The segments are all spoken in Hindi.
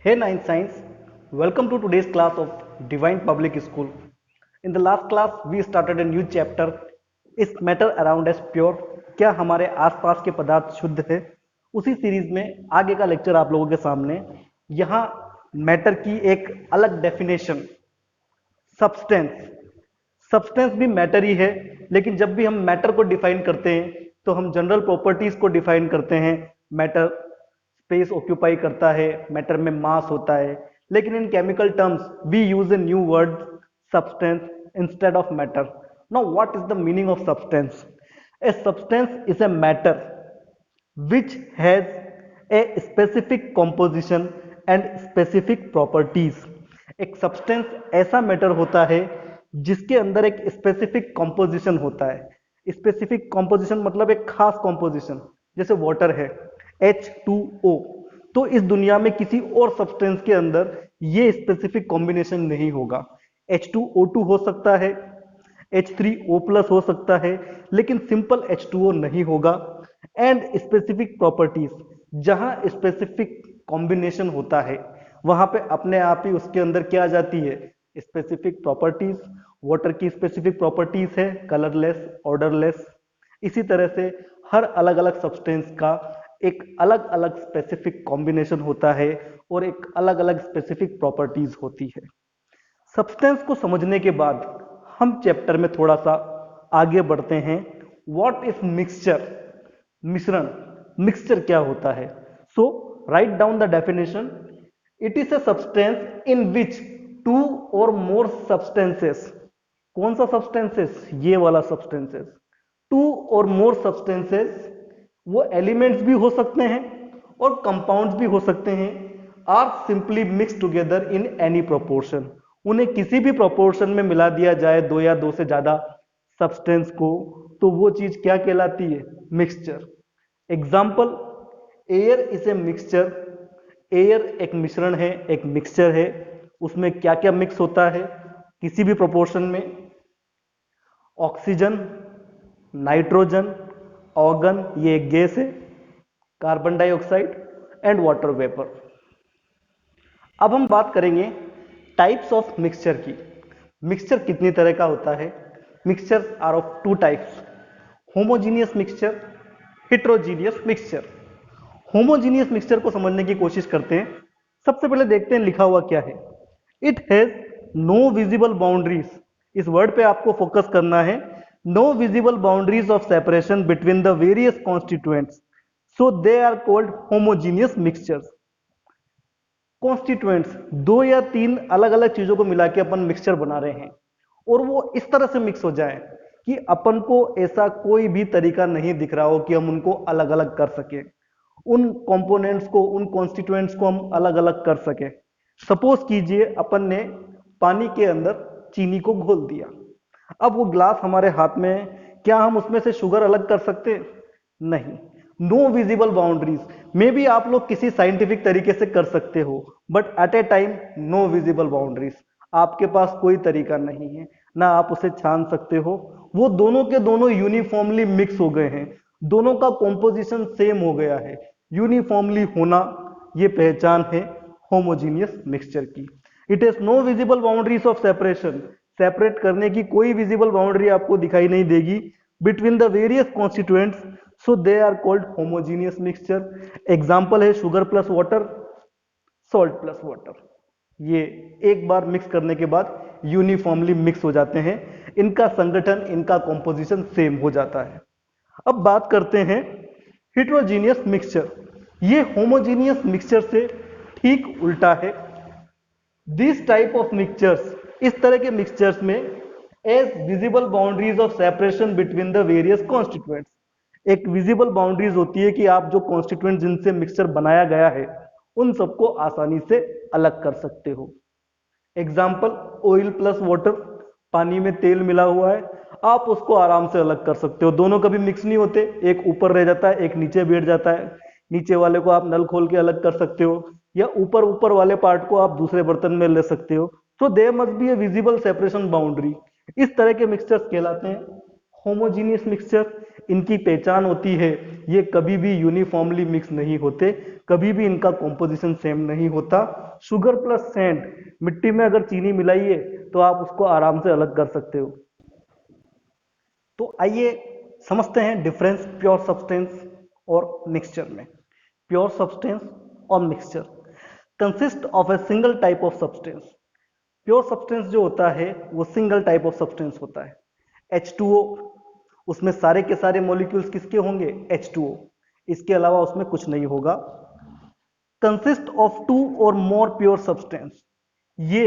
Hey Nine Science, welcome to today's class of Divine Public School. In the last class, we started a new chapter. Is matter around us pure? क्या हमारे आसपास के पदार्थ शुद्ध है? उसी सीरीज में आगे का लेक्चर आप लोगों के सामने। यहाँ मैटर की एक अलग डेफिनेशन, सब्सटेंस। सब्सटेंस भी मैटर ही है, लेकिन जब भी हम मैटर को डिफाइन करते हैं तो हम जनरल प्रॉपर्टीज को डिफाइन करते हैं। मैटर स्पेस ऑक्यूपाई करता है, मैटर में मास होता है, लेकिन in chemical terms we use a new word substance instead of matter. Now what is the meaning of substance? A substance is a matter which has a specific composition and specific properties। एक सब्सटेंस ऐसा मैटर होता है जिसके अंदर एक स्पेसिफिक कॉम्पोजिशन होता है। स्पेसिफिक कॉम्पोजिशन मतलब एक खास कॉम्पोजिशन, जैसे वाटर है H2O, तो इस दुनिया में किसी और सब्सटेंस के अंदर ये स्पेसिफिक कॉम्बिनेशन नहीं होगा। H2O2 हो सकता है, H3O+ हो सकता है, लेकिन सिंपल H2O नहीं होगा। एंड स्पेसिफिक प्रॉपर्टीज, जहां स्पेसिफिक कॉम्बिनेशन होता है वहां पे अपने आप ही उसके अंदर क्या आ जाती है, स्पेसिफिक प्रॉपर्टीज। वाटर की स्पेसिफिक प्रॉपर्टीज है कलरलेस, ऑर्डरलेस। इसी तरह से हर अलग अलग सब्सटेंस का एक अलग अलग स्पेसिफिक कॉम्बिनेशन होता है और एक अलग अलग स्पेसिफिक प्रॉपर्टीज होती है। सब्सटेंस को समझने के बाद हम चैप्टर में थोड़ा सा आगे बढ़ते हैं। What is mixture? मिश्रण, मिक्सचर क्या होता है? So write down the definition. It is a substance in which two or more substances. कौन सा सब्सटेंसेस? ये वाला substances. To or more substances, वो एलिमेंट्स भी हो सकते हैं और कंपाउंड्स भी हो सकते हैं, are simply mix together in any proportion. उन्हें किसी भी प्रोपोर्शन में मिला दिया जाए, दो या दो से ज्यादा सब्सटेंस को, तो वो चीज क्या कहलाती है? Mixture. Example, air is a mixture. Air एक मिश्रण है, एक मिक्सचर है। उसमें क्या क्या मिक्स होता है किसी भी प्रोपोर्शन में? ऑक्सीजन, नाइट्रोजन, ऑर्गन, ये एक गैस है, carbon dioxide and water vapour. अब हम बात करेंगे टाइप्स ऑफ मिक्सचर की। मिक्सचर कितनी तरह का होता है? Mixture are of two types, homogeneous mixture, heterogeneous mixture. Homogeneous mixture को समझने की कोशिश करते हैं। सबसे पहले देखते हैं लिखा हुआ क्या है। It has no visible boundaries. इस वर्ड पे आपको फोकस करना है। No visible boundaries of separation between the various constituents, so they are called homogeneous mixtures. Constituents, दो या तीन अलग अलग चीजों को मिला के अपन मिक्सचर बना रहे हैं और वो इस तरह से मिक्स हो जाए कि अपन को ऐसा कोई भी तरीका नहीं दिख रहा हो कि हम उनको अलग अलग कर सके, उन कंपोनेंट्स को, उन कॉन्स्टिट्यूएंट्स को हम अलग अलग कर सके। सपोज कीजिए अपन ने पानी के अंदर चीनी को घोल दिया। अब वो ग्लास हमारे हाथ में है, क्या हम उसमें से शुगर अलग कर सकते हैं? नहीं। No visible boundaries, may be आप लोग किसी साइंटिफिक तरीके से कर सकते हो, but at a time no visible boundaries, आपके पास कोई तरीका नहीं है, ना आप उसे छान सकते हो। वो दोनों के दोनों यूनिफॉर्मली मिक्स हो गए हैं, दोनों का कॉम्पोजिशन सेम हो गया है। यूनिफॉर्मली होना, ये पहचान है होमोजीनियस मिक्सचर की। It has no visible boundaries of separation, separate करने की कोई विजिबल बाउंड्री आपको दिखाई नहीं देगी between the various constituents, so they are called homogeneous mixture. Example है sugar plus water, salt plus water. ये एक बार मिक्स करने के बाद यूनिफॉर्मली मिक्स हो जाते हैं, इनका संगठन, इनका कॉम्पोजिशन सेम हो जाता है। अब बात करते हैं हेट्रोजीनियस मिक्सचर। ये होमोजीनियस मिक्सचर से ठीक उल्टा है। दिस टाइप ऑफ मिक्सचर्स, इस तरह के मिक्सचर्स में as visible boundaries of separation between the various constituents, एक विजिबल बाउंड्रीज होती है कि आप जो कॉन्स्टिट्यूएंट जिनसे मिक्सचर बनाया गया है उन सबको आसानी से अलग कर सकते हो। एग्जाम्पल, ऑयल प्लस वाटर, पानी में तेल मिला हुआ है, आप उसको आराम से अलग कर सकते हो। दोनों कभी मिक्स नहीं होते, एक ऊपर रह जाता है, एक नीचे बैठ जाता है। नीचे वाले को आप नल खोल के अलग कर सकते हो, या ऊपर ऊपर वाले पार्ट को आप दूसरे बर्तन में ले सकते हो। So there must be a visible separation boundary. इस तरह के मिक्सचर्स कहलाते हैं होमोजीनियस मिक्सचर। इनकी पहचान होती है, ये कभी भी यूनिफॉर्मली मिक्स नहीं होते, कभी भी इनका कॉम्पोजिशन सेम नहीं होता। शुगर प्लस सैंड, मिट्टी में अगर चीनी मिलाइए तो आप उसको आराम से अलग कर सकते हो। तो आइए समझते हैं डिफरेंस प्योर सब्सटेंस और मिक्सचर में। प्योर सब्सटेंस और mixture consist of a single type of substance. Pure substance जो होता है वो सिंगल टाइप ऑफ सब्सटेंस होता है, H2O। उसमें सारे के सारे मॉलिक्यूल्स किसके होंगे? H2O। इसके अलावा उसमें कुछ नहीं होगा। कंसिस्ट ऑफ 2 और मोर प्योर सब्सटेंस, ये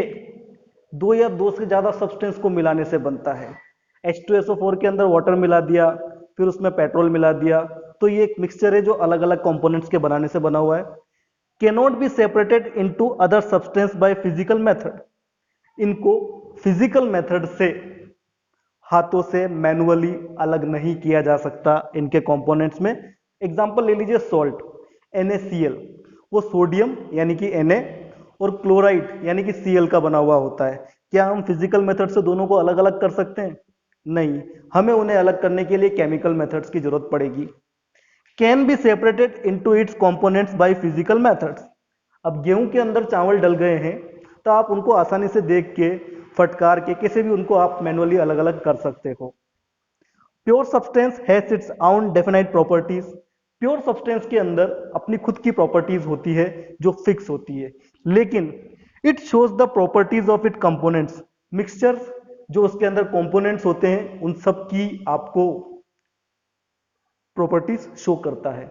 2 या 2 से ज्यादा सब्सटेंस को मिलाने से बनता है। H2SO4 के अंदर वाटर मिला दिया, फिर उसमें पेट्रोल मिला दिया, तो ये एक मिक्सचर है जो अलग अलग कंपोनेंट्स के बनाने से बना हुआ है। Cannot be separated into other substance by physical method. इनको फिजिकल मेथड से, हाथों से मैनुअली अलग नहीं किया जा सकता इनके कंपोनेंट्स में। एग्जांपल ले लीजिए सॉल्ट, NaCl, वो सोडियम यानी कि Na और क्लोराइड यानी कि Cl का बना हुआ होता है। क्या हम फिजिकल मेथड से दोनों को अलग अलग कर सकते हैं? नहीं, हमें उन्हें अलग करने के लिए केमिकल मेथड्स की जरूरत पड़ेगी। Can be separated into its components by physical methods. अब गेहूं के अंदर चावल डल गए हैं तो आप उनको आसानी से देख के, फटकार के, कैसे भी उनको आप मैनुअली अलग अलग कर सकते हो। Pure substance has its own definite properties. Pure substance के अंदर अपनी खुद की प्रॉपर्टीज होती है जो फिक्स होती है, लेकिन it shows the properties of it components. Mixtures जो उसके अंदर कंपोनेंट्स होते हैं उन सब की आपको प्रॉपर्टीज शो करता है।